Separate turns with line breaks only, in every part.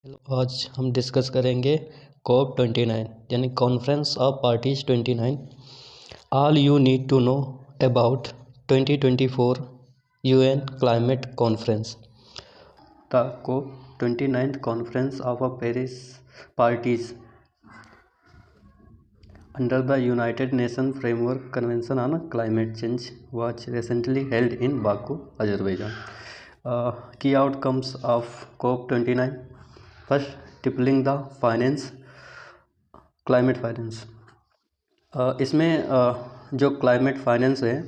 Hello, आज हम discuss करेंगे COP29 यानी conference of parties 29 all you need to know about 2024 UN climate conference. The COP29 conference of Paris parties under the United Nations Framework Convention on Climate Change was recently held in Baku, Azerbaijan. Key outcomes of COP29. First, tripling the climate finance. इसमें जो climate finance है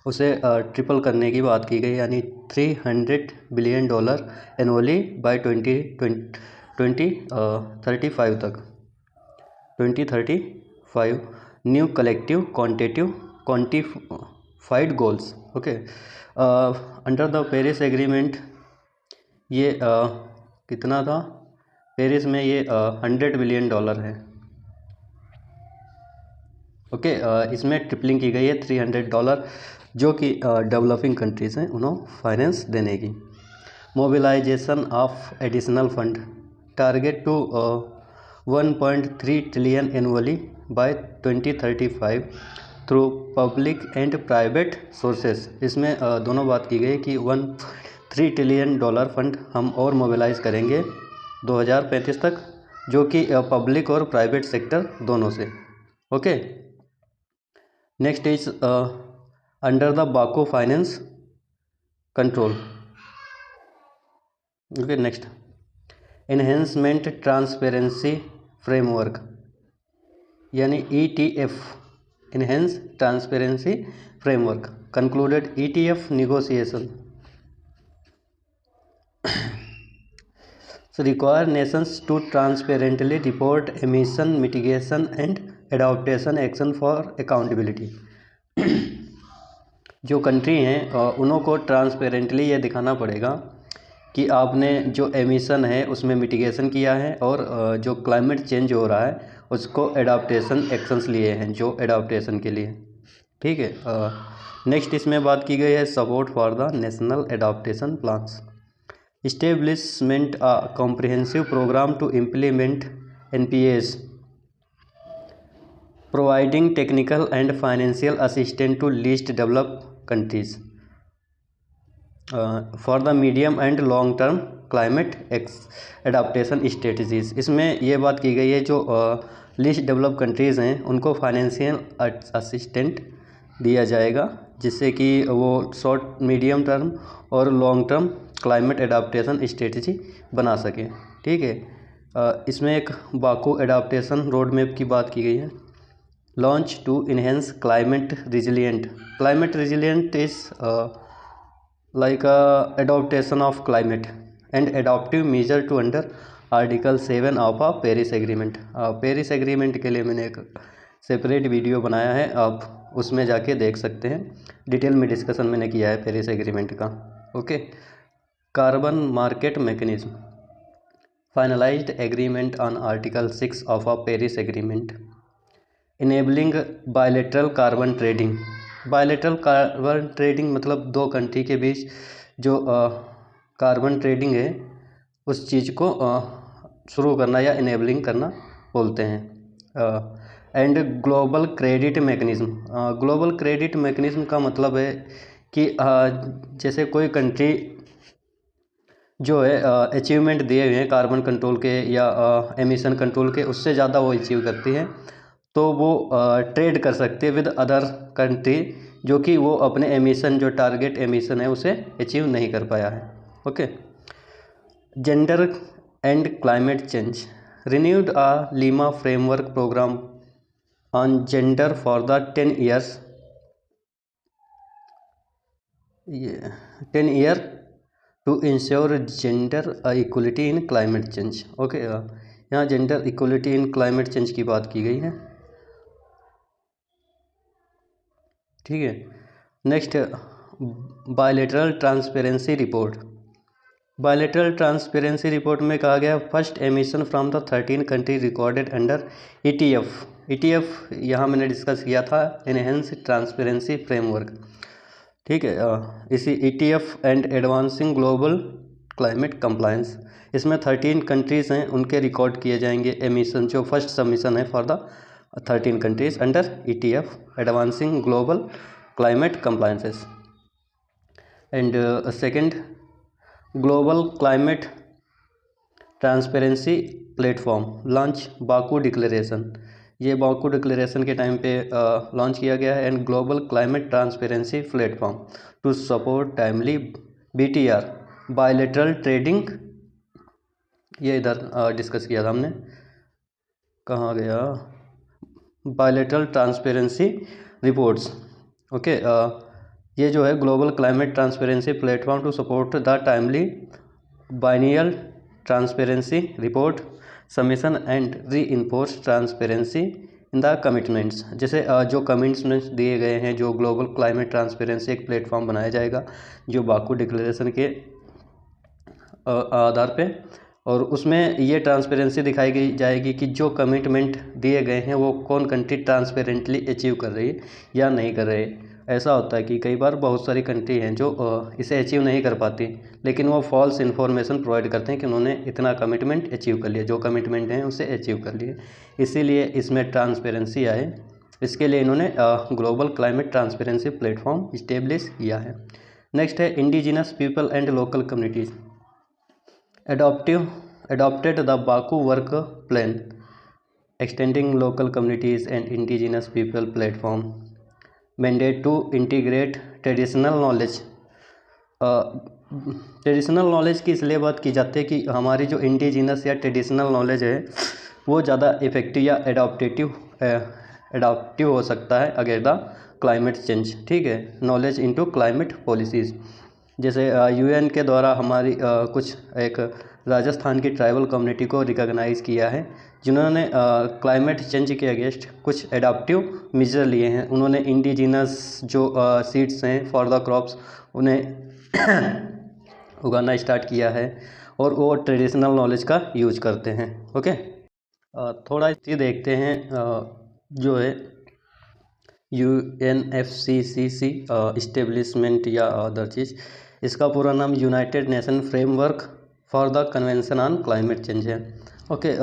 उसे triple करने की बात की गई, यानी $300 बिलियन एनुअली बाय 2035 तक 2035 new collective quantified goals. Okay, under the Paris agreement ये कितना था? पेरिस में ये $100 बिलियन है। ओके, इसमें ट्रिपलिंग की गई है $300 जो कि डेवलपिंग कंट्रीज़ हैं उन्हें फाइनेंस देने की। Mobilisation of additional fund target to 1.3 trillion annually by 2035 through public and private sources. इसमें दोनों बात की गई कि $1.3 ट्रिलियन फंड हम और मोबिलाइज करेंगे 2035 तक, जो कि पब्लिक और प्राइवेट सेक्टर दोनों से। Okay, next is under the बाको finance control. Okay, next enhancement transparency framework यानी ETF, enhance transparency framework concluded ETF negotiation require nations to transparently report emission mitigation and adaptation action for accountability। जो country हैं उन्हों को transparently ये दिखाना पड़ेगा कि आपने जो एमिशन है उसमें मिटिगेशन किया है और जो क्लाइमेट चेंज हो रहा है उसको एडाप्टेशन एक्शंस लिए हैं, जो एडाप्टेशन के लिए। ठीक है, नेक्स्ट इसमें बात की गई है support for the national adaptation plans, establishment a comprehensive program to implement NPAs, providing technical and financial assistance to least developed countries for the medium and long term climate adaptation strategies। इसमें ये बात की गई है जो least develop countries हैं उनको financial assistant दिया जाएगा, जिससे कि वो शॉर्ट मीडियम टर्म और long term climate adaptation strategy बना सकें। ठीक है, इसमें एक बाकू एडाप्टेशन रोड मैप की बात की गई है। Launch to enhance climate resilient is like adaptation of climate and adaptive measure to under article 7 of Paris agreement. Paris agreement के लिए मैंने एक सेपरेट वीडियो बनाया है, आप उसमें जाके देख सकते हैं। डिटेल में डिस्कशन मैंने किया है पेरिस एग्रीमेंट का। Okay, carbon market mechanism finalised agreement on article 6 of Paris agreement enabling bilateral carbon trading. Bilateral carbon trading मतलब दो कंट्री के बीच जो कार्बन ट्रेडिंग है उस चीज़ को शुरू करना या इनेबलिंग करना बोलते हैं। And global credit mechanism, global credit mechanism का मतलब है कि जैसे कोई कंट्री जो है अचीवमेंट दिए हुए हैं कार्बन कंट्रोल के या एमिशन कंट्रोल के, उससे ज़्यादा वो अचीव करती है तो वो ट्रेड कर सकते हैं विद अदर कंट्री जो कि वो अपने एमिशन जो टारगेट एमिशन है उसे अचीव नहीं कर पाया है। Okay, gender and climate change renewed आ Lima framework programme on gender for the 10 year to ensure gender equality in climate change. Okay, यहाँ gender equality in climate change की बात की गई है। ठीक है, next bilateral transparency report. Bilateral transparency report में कहा गया first emission from the 13 country recorded under ETF यहाँ मैंने डिस्कस किया था, एनहेंस ट्रांसपेरेंसी फ्रेमवर्क। ठीक है, इसी ETF and advancing global climate compliance, इसमें 13 कंट्रीज़ हैं, उनके रिकॉर्ड किए जाएंगे एमिशन, जो फर्स्ट सबमिशन है for the 13 countries under ETF, advancing global climate compliances. And second, global climate transparency platform launch Baku declaration. ये बाकू डिक्लेरेशन के time पे लॉन्च किया गया है। And global climate transparency platform to support timely BTR bilateral trading, ये इधर discuss किया था हमने, कहाँ गया, बायलेटरल ट्रांसपेरेंसी रिपोर्ट्स। ओके, ये जो है global climate transparency platform to support the timely biennial transparency report submission and reinforce transparency in the commitments. जैसे जो कमिटमेंट्स दिए गए हैं, जो ग्लोबल क्लाइमेट ट्रांसपेरेंसी एक प्लेटफॉर्म बनाया जाएगा जो बाकू डिक्लेरेशन के आधार पे, और उसमें ये ट्रांसपेरेंसी दिखाई गई जाएगी कि जो कमिटमेंट दिए गए हैं वो कौन कंट्री ट्रांसपेरेंटली अचीव कर रही है या नहीं कर रही है। ऐसा होता है कि कई बार बहुत सारी कंट्री हैं जो इसे अचीव नहीं कर पाती, लेकिन वो फॉल्स इन्फॉर्मेशन प्रोवाइड करते हैं कि उन्होंने इतना कमिटमेंट अचीव कर लिया, जो कमिटमेंट हैं उसे अचीव कर लिए, इसीलिए इसमें ट्रांसपेरेंसी आए। इसके लिए इन्होंने global climate transparency platform establish किया है। नेक्स्ट है indigenous people and local communities adopted the Baku work plan extending local communities and indigenous people platform mandate to integrate traditional knowledge। Traditional knowledge की इसलिए बात की जाती है कि हमारी जो इंडिजिनस या ट्रेडिशनल नॉलेज है वो ज़्यादा इफेक्टिव या एडाप्टिव हो सकता है अगेंस्ट द क्लाइमेट चेंज। ठीक है, नॉलेज इनटू क्लाइमेट पॉलिसीज़। जैसे UN के द्वारा हमारी कुछ एक राजस्थान की ट्राइबल कम्युनिटी को रिकॉग्नाइज़ किया है, जिन्होंने क्लाइमेट चेंज के अगेंस्ट कुछ एडाप्टिव मेजर लिए हैं। उन्होंने इंडिजिनस जो सीड्स हैं फॉर द क्रॉप्स उन्हें उगाना स्टार्ट किया है, और वो ट्रेडिशनल नॉलेज का यूज करते हैं। ओके, थोड़ा चीज़ देखते हैं जो है UNFCCC इस्टेब्लिशमेंट या अदर चीज़। इसका पूरा नाम United Nation framework for the convention on climate change है। ओके,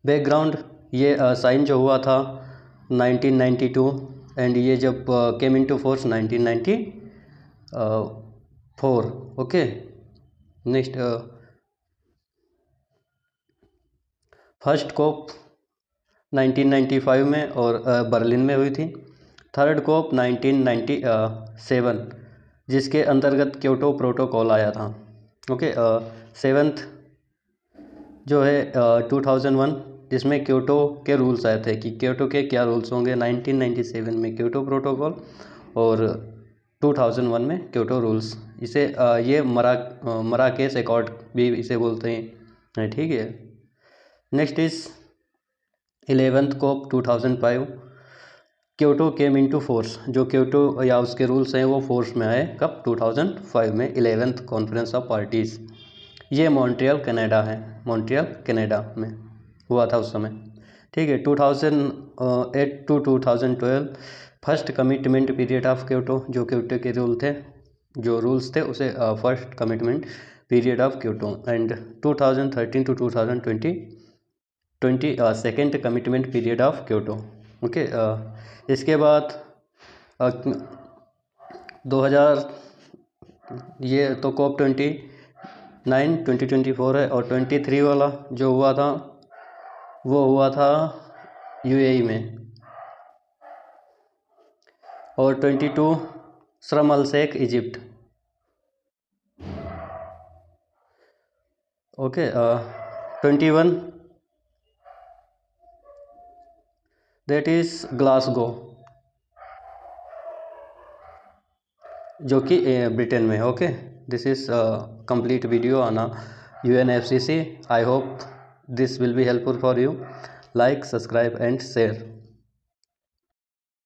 बैकग्राउंड, ये साइन जो हुआ था 1992, एंड ये जब came into force 1994। Okay, next, first COP 1995 में और बर्लिन में हुई थी। थर्ड कोप 1997, जिसके अंतर्गत क्योटो प्रोटोकॉल आया था। ओके, सेवन्थ जो है 2001, जिसमें क्योटो के रूल्स आए थे कि क्योटो के क्या रूल्स होंगे। 1997 में क्योटो प्रोटोकॉल और 2001 में क्योटो रूल्स। इसे ये मराकेश एकॉर्ड भी इसे बोलते हैं। ठीक है, next is 11th COP 2005, Kyoto came into force. जो क्योटो या उसके रूल्स हैं वो फोर्स में आए कब, 2005 में, 11th कॉन्फ्रेंस ऑफ पार्टीज़। ये मॉन्ट्रियल कनाडा है, मॉन्ट्रियल कनाडा में हुआ था उस समय। ठीक है, 2008 to 2012 first commitment period of Kyoto. जो क्योटो के रूल्स थे उसे first commitment period of Kyoto. And 2013 to 2020 second commitment period of Kyoto. Okay, इसके बाद 2000, ये तो COP 29 2024 है, और 23 वाला जो हुआ था वो हुआ था UAE में, और 22 Sharm el Sheikh Egypt. Okay, 21 that is Glasgow, जो कि ब्रिटेन में। Okay, this is complete video on UNFCCC। I hope this will be helpful for you. Like, subscribe and share.